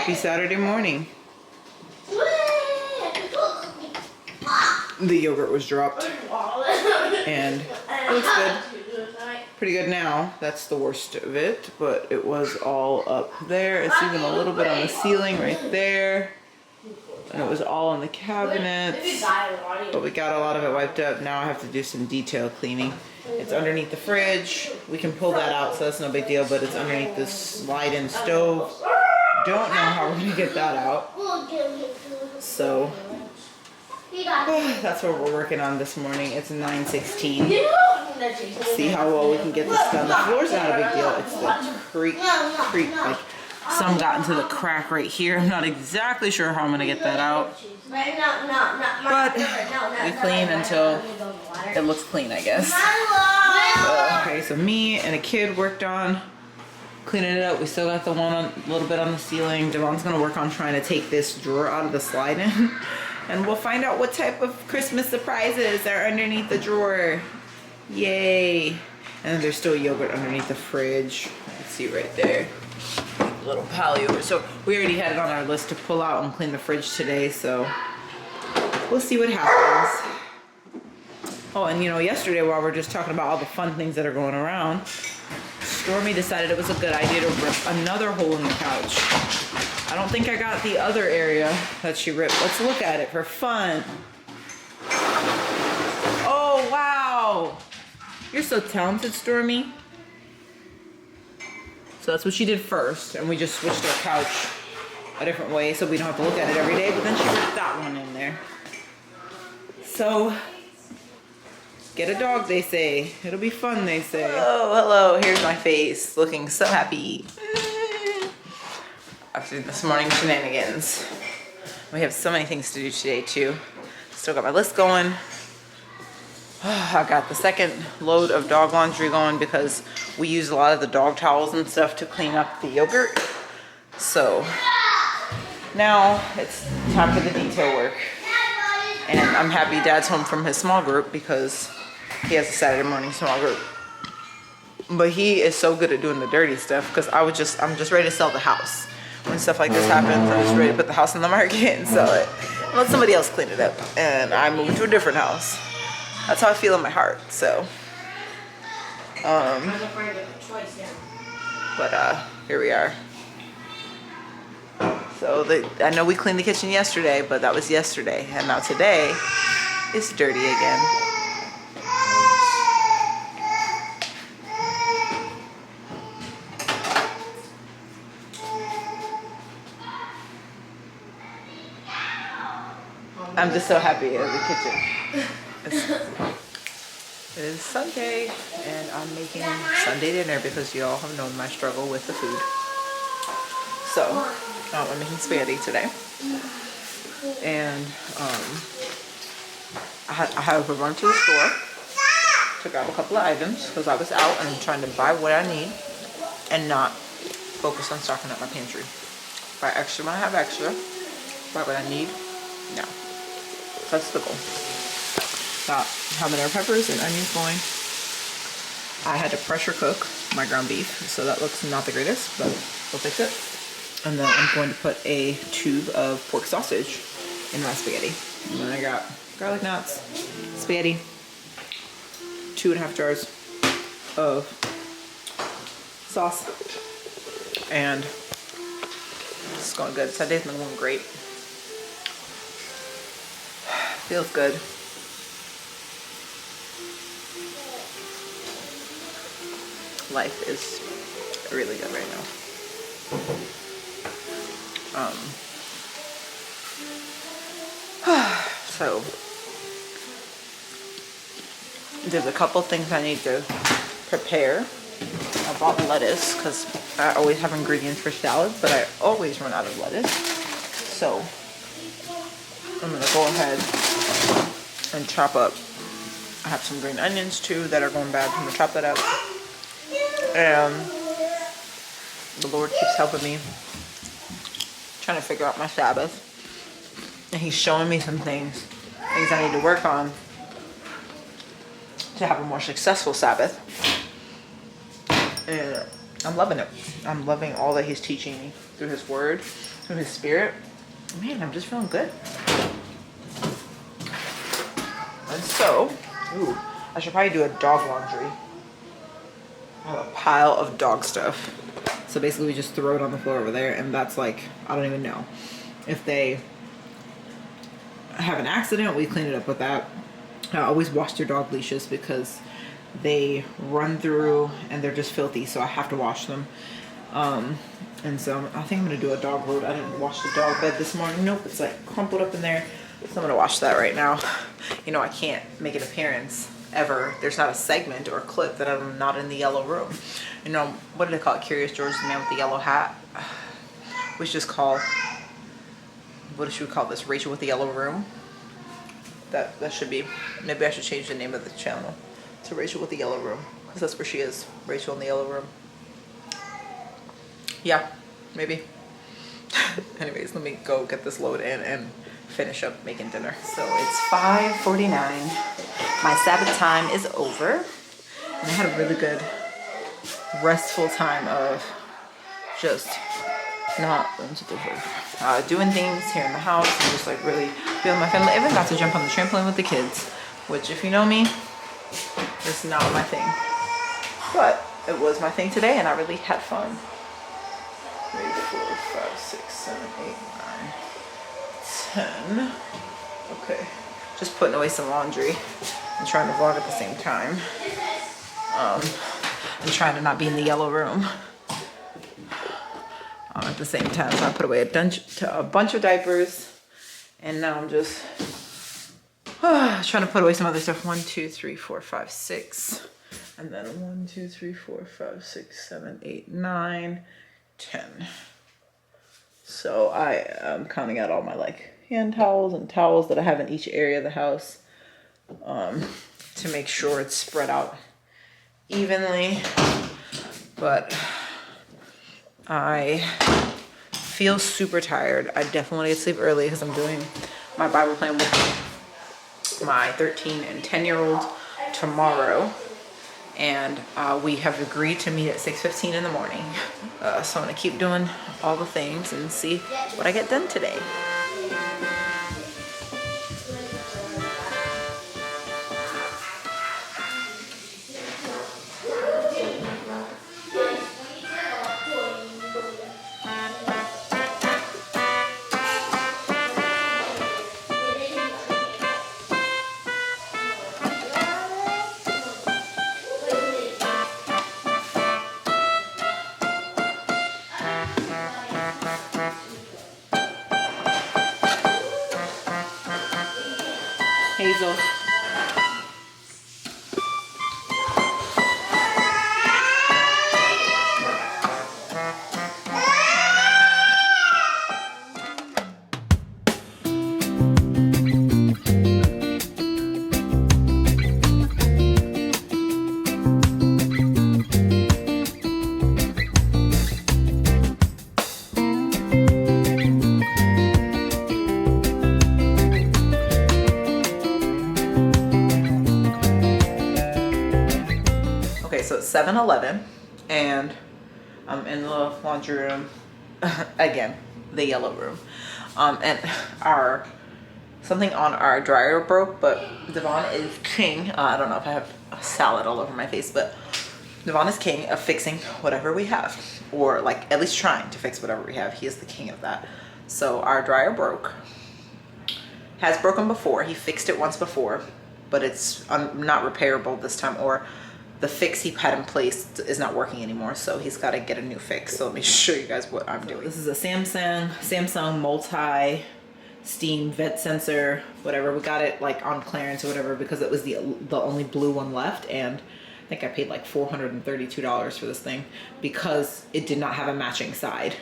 Happy Saturday morning. The yogurt was dropped and it looks good. Pretty good now. That's the worst of it, but it was all up there. It's even a little bit on the ceiling right there. And it was all on the cabinets, but we got a lot of it wiped up. Now I have to do some detail cleaning. It's underneath the fridge. We can pull that out, so that's no big deal, but it's underneath this slide-in stove. Don't know how we're gonna get that out. So that's what we're working on this morning. It's 9:16. See how well we can get this done. The floor's not a big deal. It's the creak. Like some got into the crack right here. I'm not exactly sure how I'm gonna get that out. But we clean until it looks clean, I guess. Okay, so me and a kid worked on cleaning it up. We still got the one a little bit on the ceiling. Devon's gonna work on trying to take this drawer out of the slide-in. And we'll find out what type of Christmas surprises are underneath the drawer. Yay. And then there's still yogurt underneath the fridge. You can see right there. Little pile yogurt. So we already had it on our list to pull out and clean the fridge today. So we'll see what happens. Oh, and you know, yesterday while we're just talking about all the fun things that are going around, Stormy decided it was a good idea to rip another hole in the couch. I don't think I got the other area that she ripped. Let's look at it for fun. Oh, wow. You're so talented, Stormy. So that's what she did first, and we just switched our couch a different way so we don't have to look at it every day, but then she ripped that one in there. So, get a dog, they say. It'll be fun, they say. Oh, hello. Here's my face, looking so happy. After this morning's shenanigans. We have so many things to do today, too. Still got my list going. I got the second load of dog laundry going because we use a lot of the dog towels and stuff to clean up the yogurt. So now it's time for the detail work. And I'm happy Dad's home from his small group because he has a Saturday morning small group. But he is so good at doing the dirty stuff because I'm just ready to sell the house. When stuff like this happens, I'm just ready to put the house on the market and sell it. And let somebody else clean it up. And I move to a different house. That's how I feel in my heart, so. But here we are. So I know we cleaned the kitchen yesterday, but that was yesterday. And now today, it's dirty again. I'm just so happy at the kitchen. It is Sunday, and I'm making Sunday dinner because you all have known my struggle with the food. So, I'm making spaghetti today. And I had to run to the store to grab a couple of items because I was out and I'm trying to buy what I need and not focus on stocking up my pantry. Buy extra when I have extra. Buy what I need. No. That's the goal. Got habanero peppers and onions going. I had to pressure cook my ground beef, so that looks not the greatest, but we'll fix it. And then I'm going to put a tube of pork sausage in my spaghetti. And then I got garlic knots, spaghetti, 2.5 jars of sauce, and it's going good. Sunday's been going great. Feels good. Life is really good right now. So there's a couple things I need to prepare. I bought lettuce because I always have ingredients for salad, but I always run out of lettuce. So I'm gonna go ahead and chop up. I have some green onions too that are going bad. I'm gonna chop that up. And the Lord keeps helping me trying to figure out my Sabbath. And he's showing me some things I need to work on to have a more successful Sabbath. And I'm loving it. I'm loving all that he's teaching me through his word, through his spirit. Man, I'm just feeling good. And so, ooh, I should probably do a dog laundry. I have a pile of dog stuff. So basically we just throw it on the floor over there, and that's like, I don't even know. If they have an accident, we clean it up with that. I always wash their dog leashes because they run through and they're just filthy, so I have to wash them. And so I think I'm gonna do a dog load. I didn't wash the dog bed this morning. Nope, it's like crumpled up in there. So I'm gonna wash that right now. You know, I can't make an appearance ever. There's not a segment or a clip that I'm not in the yellow room. You know, what do they call it? Curious George, the man with the yellow hat. We should just call, what should we call this? Rachel with the yellow room? That should be, maybe I should change the name of the channel to Rachel with the yellow room, because that's where she is, Rachel in the yellow room. Yeah, maybe. Anyways, let me go get this load in and finish up making dinner. So it's 5:49. My Sabbath time is over, and I had a really good restful time of just not doing things here in the house and just like really being with my family. I even got to jump on the trampoline with the kids, which, if you know me, is not my thing, but it was my thing today, and I really had fun. 3, 4, 5, 6, 7, 8, 9, 10. Okay, just putting away some laundry and trying to vlog at the same time. I'm trying to not be in the yellow room at the same time. So I put away a bunch of diapers, and now I'm just trying to put away some other stuff. 1, 2, 3, 4, 5, 6, and then 1, 2, 3, 4, 5, 6, 7, 8, 9, 10. So I am counting out all my like hand towels and towels that I have in each area of the house, to make sure it's spread out evenly. But I feel super tired. I definitely want to get sleep early because I'm doing my Bible plan with my 13 and 10-year-old tomorrow. And we have agreed to meet at 6:15 in the morning. So I'm gonna keep doing all the things and see what I get done today. Hazel. So it's 7:11, and I'm in the laundry room again, the yellow room, and something on our dryer broke, but Devon is king. I don't know if I have a salad all over my face, but Devon is king of fixing whatever we have, or like at least trying to fix whatever we have. He is the king of that. So our dryer has broken before. He fixed it once before, but it's not repairable this time, or the fix he had in place is not working anymore, so he's got to get a new fix. So let me show you guys what I'm doing. This is a Samsung multi-steam vent sensor, whatever. We got it like on clearance or whatever because it was the only blue one left, and I think I paid like $432 for this thing because it did not have a matching side.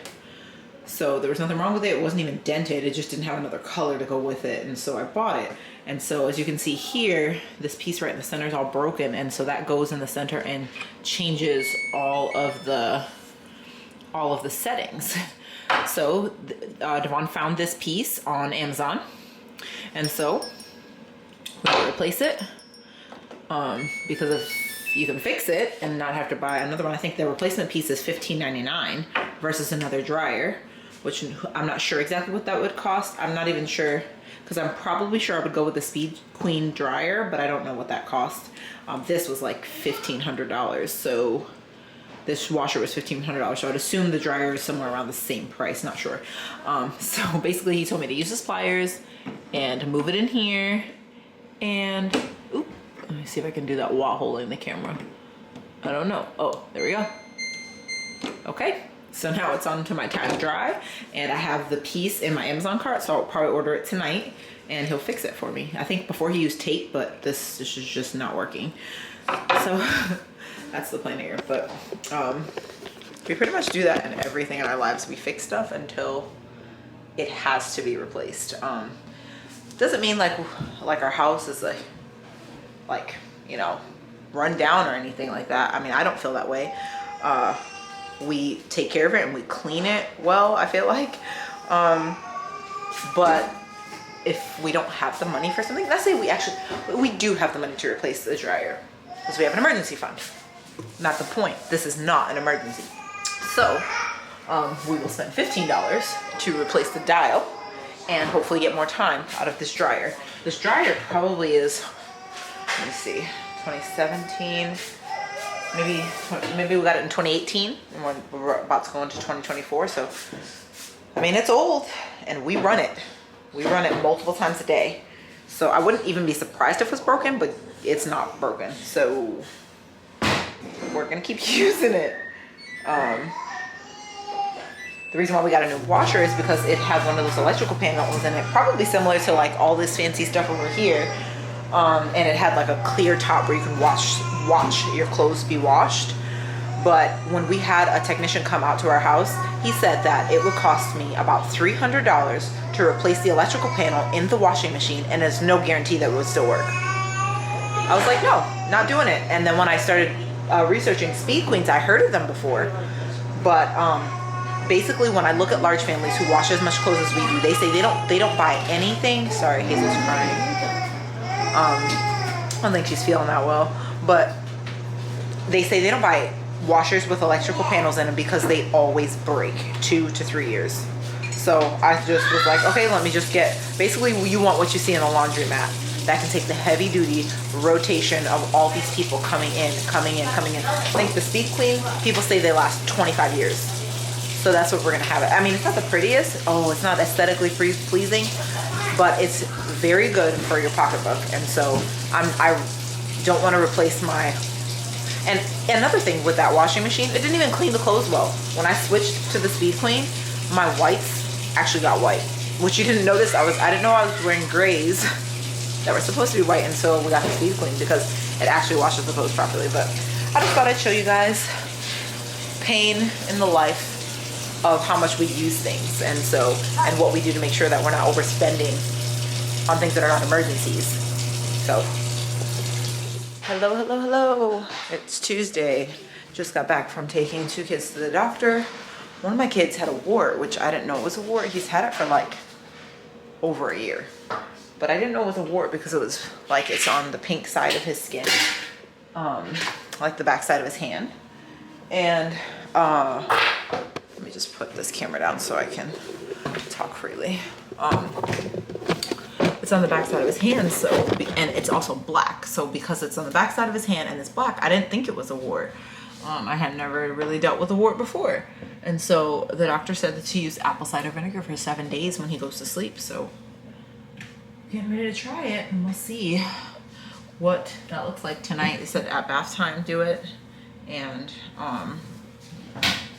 So there was nothing wrong with it. It wasn't even dented. It just didn't have another color to go with it. And so I bought it. And so as you can see here, this piece right in the center is all broken. And so that goes in the center and changes all of the settings. So Devon found this piece on Amazon. And so we replace it because of you can fix it and not have to buy another one. I think the replacement piece is $15.99 versus another dryer, which I'm not sure exactly what that would cost. I'm not even sure, because I'm probably sure I would go with the Speed Queen dryer, but I don't know what that cost. This was like $1,500, so this washer was $1,500, so I'd assume the dryer is somewhere around the same price, not sure. So basically he told me to use his pliers and move it in here, and oop, let me see if I can do that while holding the camera. I don't know. Oh, there we go. Okay, so now it's on to my time to dry, and I have the piece in my Amazon cart, so I'll probably order it tonight and he'll fix it for me. I think before he used tape, but this is just not working. So that's the plan here. But we pretty much do that in everything in our lives. We fix stuff until it has to be replaced. Doesn't mean like our house is like you know, run down or anything like that. I mean, I don't feel that way. We take care of it and we clean it well, I feel like. But if we don't have the money for something, let's say we do have the money to replace the dryer, because we have an emergency fund. Not the point. This is not an emergency. So we will spend $15 to replace the dial and hopefully get more time out of this dryer. This dryer probably is, let me see, 2017, maybe we got it in 2018, and we're about to go into 2024. So I mean, it's old, and we run it multiple times a day, so I wouldn't even be surprised if it was broken, but it's not broken, so we're gonna keep using it. The reason why we got a new washer is because it has one of those electrical panels in it, probably similar to like all this fancy stuff over here. And it had like a clear top where you can watch your clothes be washed. But when we had a technician come out to our house, he said that it would cost me about $300 to replace the electrical panel in the washing machine, and there's no guarantee that it would still work. I was like, no, not doing it. And then when I started researching Speed Queens, I heard of them before, but basically when I look at large families who wash as much clothes as we do, they say they don't buy anything. Sorry, Hazel's crying. I don't think she's feeling that well, but they say they don't buy washers with electrical panels in them because they always break 2 to 3 years. So I just was like, okay, let me just get, basically you want what you see in a laundromat that can take the heavy duty rotation of all these people coming in. I think the Speed Queen, people say they last 25 years. So that's what we're gonna have it. I mean, it's not the prettiest. Oh, it's not aesthetically pleasing, but it's very good for your pocketbook. And so I don't want to replace my, and another thing with that washing machine, it didn't even clean the clothes well. When I switched to the Speed Queen, my whites actually got white, which you didn't notice. I didn't know I was wearing grays that were supposed to be white until we got the Speed Queen, because it actually washes the clothes properly. But I just thought I'd show you guys pain in the life of how much we use things, and what we do to make sure that we're not overspending on things that are not emergencies. So hello, it's Tuesday. Just got back from taking 2 kids to the doctor. One of my kids had a wart, which I didn't know was a wart. He's had it for like over a year, but I didn't know it was a wart because it was like, it's on the pink side of his skin, like the back side of his hand. And let me just put this camera down so I can talk freely. It's on the back side of his hand, so, and it's also black. So because it's on the back side of his hand and it's black, I didn't think it was a wart. I had never really dealt with a wart before. And so the doctor said that to use apple cider vinegar for 7 days when he goes to sleep. So getting ready to try it, and we'll see what that looks like tonight. They said at bath time do it, and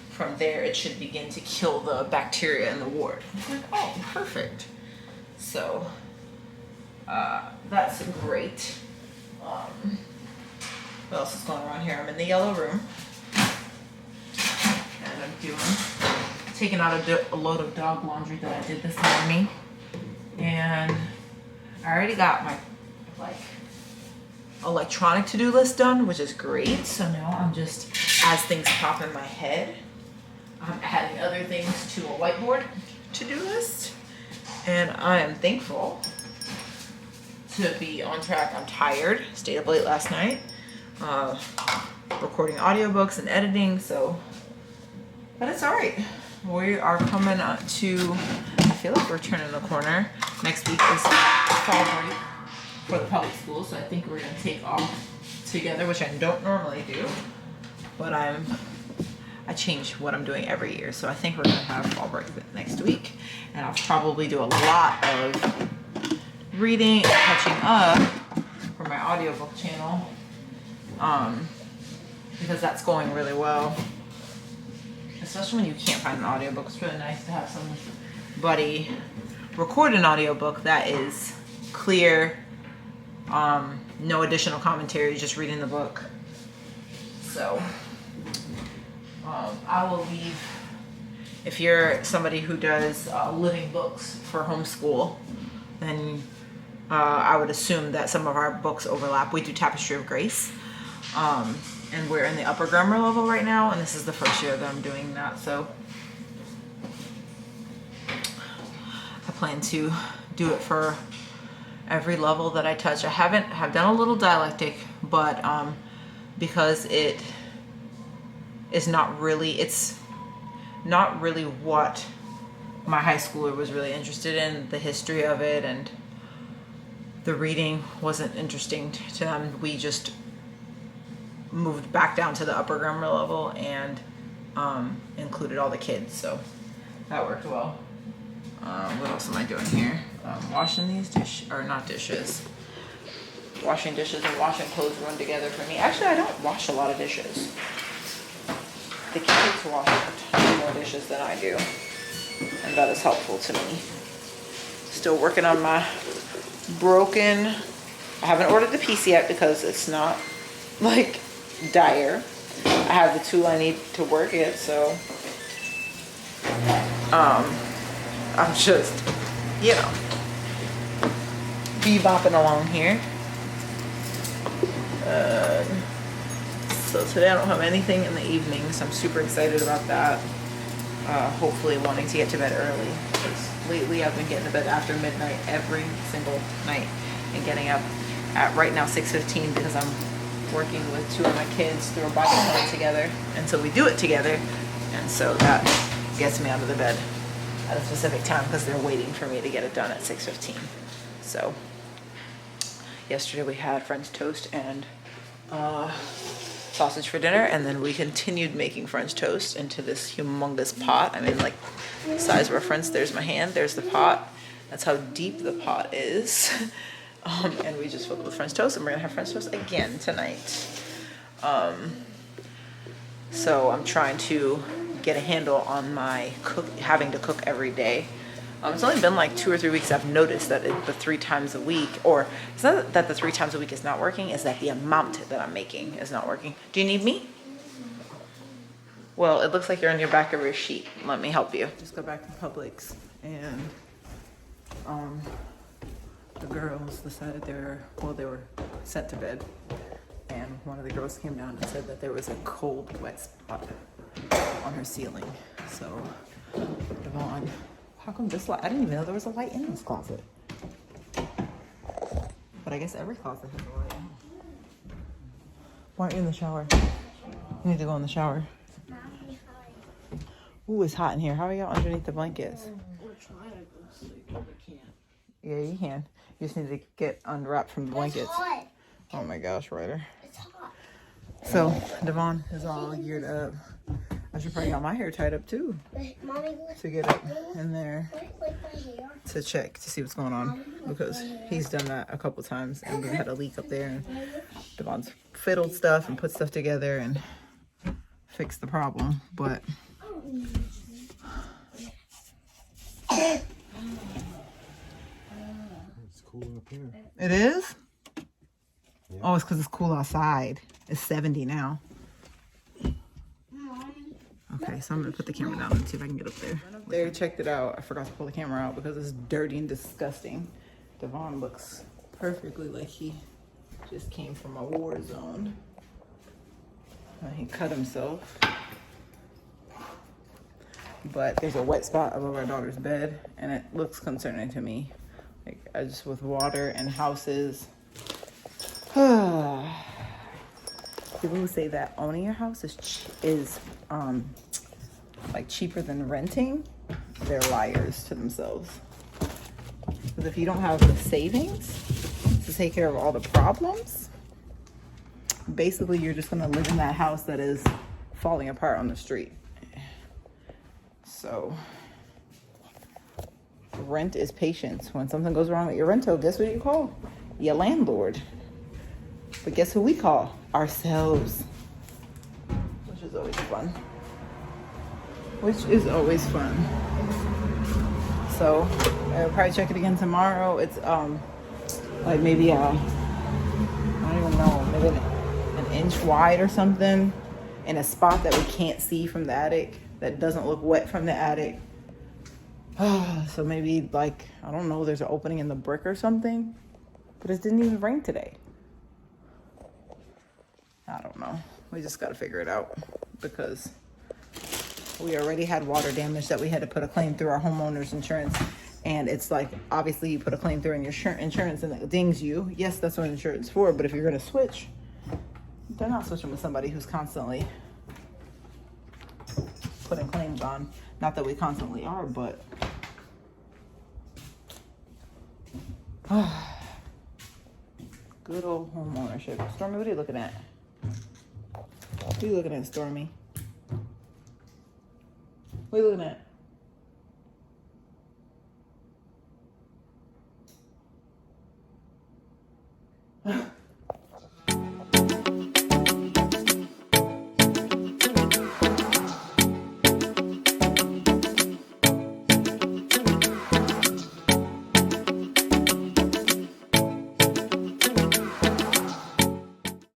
from there it should begin to kill the bacteria in the wart. I was like, oh, perfect. So that's great. What else is going on here? I'm in the yellow room, and I'm taking out a load of dog laundry that I did this morning, and I already got my electronic to-do list done, which is great. So now I'm just, as things pop in my head, I'm adding other things to a whiteboard to-do list, and I am thankful to be on track. I'm tired, stayed up late last night. recording audiobooks and editing, so, but it's all right. We are coming to, I feel like we're turning the corner. Next week is fall break for the public school, so I think we're gonna take off together, which I don't normally do, but I change what I'm doing every year, so I think we're gonna have fall break next week, and I'll probably do a lot of reading and catching up for my audiobook channel, because that's going really well. Especially when you can't find an audiobook, it's really nice to have somebody record an audiobook that is clear, no additional commentary, just reading the book. So I will leave, if you're somebody who does living books for homeschool, then I would assume that some of our books overlap. We do Tapestry of Grace, and we're in the upper grammar level right now, and this is the first year that I'm doing that, so I plan to do it for every level that I touch. I have done a little dialectic, but because it's not really what my high schooler was really interested in. The history of it and the reading wasn't interesting to them. We just moved back down to the upper grammar level and included all the kids, so that worked well. What else am I doing here? Washing these dishes. Washing dishes and washing clothes run together for me. Actually, I don't wash a lot of dishes. The kids wash a ton more dishes than I do, and that is helpful to me. Still working on my broken, I haven't ordered the piece yet because it's not like dire. I have the tool I need to work it, so I'm just, you know, bebopping along here. So today I don't have anything in the evening, so I'm super excited about that. Hopefully wanting to get to bed early, because lately I've been getting to bed after midnight every single night and getting up at right now 6:15 because I'm working with two of my kids through a Bible study together, and so we do it together, and so that gets me out of the bed at a specific time because they're waiting for me to get it done at 6:15. So yesterday we had French toast and sausage for dinner, and then we continued making French toast into this humongous pot. I mean, like, size reference, there's my hand, there's the pot. That's how deep the pot is. And we just filled it with French toast, and we're gonna have French toast again tonight. So I'm trying to get a handle on my having to cook every day. It's only been like 2 or 3 weeks I've noticed that the 3 times a week, or it's not that the 3 times a week is not working, is that the amount that I'm making is not working. Do you need me? Well, it looks like you're on your back of your sheet. Let me help you. Just got back from Publix, and the girls decided they were sent to bed, and one of the girls came down and said that there was a cold, wet spot on her ceiling. So, Devon, how come this light? I didn't even know there was a light in this closet. But I guess every closet has a light. Why aren't you in the shower? You need to go in the shower. Ooh, it's hot in here. How are y'all underneath the blankets? We're trying to go to sleep, but we can't. Yeah, you can. You just need to get unwrapped from the blankets. It's hot. Oh my gosh, Ryder. It's hot. So, Devon is all geared up. I should probably got my hair tied up too. Mommy, To get up in there like my hair. to check to see what's going on, because he's done that a couple times and we had a leak up there, and Devon's fiddled stuff and put stuff together and fixed the problem, but It's cool up here. it is? Yeah. Oh, it's because it's cool outside. It's 70 now. Okay, so I'm gonna put the camera down and see if I can get up there. There, checked it out. I forgot to pull the camera out because it's dirty and disgusting. Devon looks perfectly like he just came from a war zone. He cut himself. But there's a wet spot above our daughter's bed, and it looks concerning to me. Like, I just, with water and houses. people who say that owning your house is like cheaper than renting, they're liars to themselves. Because if you don't have the savings to take care of all the problems, basically you're just gonna live in that house that is falling apart on the street. So rent is patience. When something goes wrong with your rental, guess what you call? Your landlord. But guess who we call? Ourselves. Which is always fun. Which is always fun. So I'll probably check it again tomorrow. It's like maybe I don't even know, maybe an inch wide or something in a spot that we can't see from the attic, that doesn't look wet from the attic. So maybe like, I don't know, there's an opening in the brick or something, but it didn't even rain today. I don't know. We just got to figure it out because we already had water damage that we had to put a claim through our homeowner's insurance. And it's like, obviously you put a claim through in your insurance and it dings you. Yes, that's what insurance is for. But if you're going to switch, they're not switching with somebody who's constantly putting claims on. Not that we constantly are, but good old home ownership. Stormy, what are you looking at? What are you looking at, Stormy? What are you looking at?